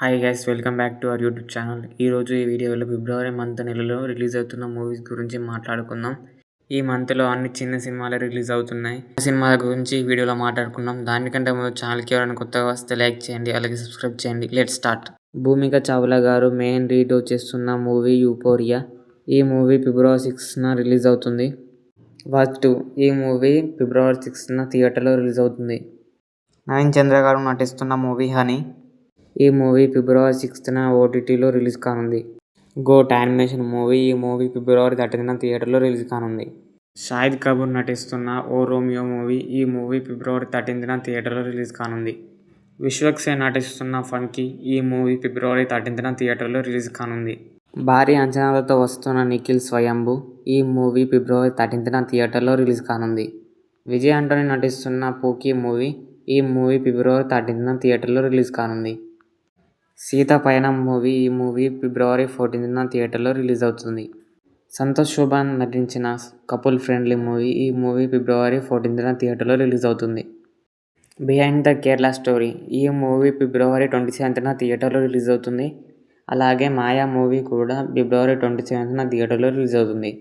Hi guys, welcome back to our YouTube channel. ఈరోజు ఈ వీడియోలో ఫిబ్రవరి నెలలో రిలీజ్ అవుతున్న మూవీస్ గురించి మాట్లాడుకుందాం. ఈ మంత్లో అన్ని చిన్న సినిమాలే రిలీజ్ అవుతున్నాయి. సినిమాల గురించి ఈ వీడియోలో మాట్లాడుకుందాం. దానికంటే ముందు ఛానల్కి ఎవరైనా కొత్తగా వస్తే లైక్ చేయండి, అలాగే సబ్స్క్రైబ్ చేయండి. Let's start. భూమిక చావ్లా గారు మెయిన్ లీడ్ చేస్తున్న మూవీ యూఫోరియా. ఈ మూవీ ఫిబ్రవరి 6న రిలీజ్ అవుతుంది. వాచ్ 2 ఈ మూవీ ఫిబ్రవరి 6న థియేటర్లో రిలీజ్ అవుతుంది. నవీన్ చంద్ర గారు నటిస్తున్న మూవీ హనీ. ఈ మూవీ ఫిబ్రవరి 6న ఓటీటీలో రిలీజ్ కానుంది. Goat animation movie. ఈ మూవీ ఫిబ్రవరి 13న థియేటర్లో రిలీజ్ కానుంది. షాహిద్ కపూర్ నటిస్తున్న ఓ రోమియో మూవీ. ఈ మూవీ ఫిబ్రవరి 13న థియేటర్లో రిలీజ్ కానుంది. విశ్వక్ సేన్ నటిస్తున్న ఫంకీ. ఈ మూవీ ఫిబ్రవరి 13న థియేటర్లో రిలీజ్ కానుంది. భారీ అంచనాలతో వస్తున్న నిఖిల్ స్వయంభూ. ఈ మూవీ ఫిబ్రవరి 13న థియేటర్లో రిలీజ్ కానుంది. విజయ్ ఆంటోనీ నటిస్తున్న పోకీ మూవీ. ఈ మూవీ ఫిబ్రవరి 13న థియేటర్లో రిలీజ్ కానుంది. సీత పయనం మూవీ. ఈ మూవీ ఫిబ్రవరి 14న థియేటర్లో రిలీజ్ అవుతుంది. సంతోష్ శోభన్ నటించిన కపుల్ ఫ్రెండ్లీ మూవీ. ఈ మూవీ ఫిబ్రవరి 14న థియేటర్లో రిలీజ్ అవుతుంది. Behind the Kerala story. ఈ మూవీ ఫిబ్రవరి 27న థియేటర్లో రిలీజ్ అవుతుంది. అలాగే మాయా మూవీ కూడా ఫిబ్రవరి 27న థియేటర్లో రిలీజ్ అవుతుంది.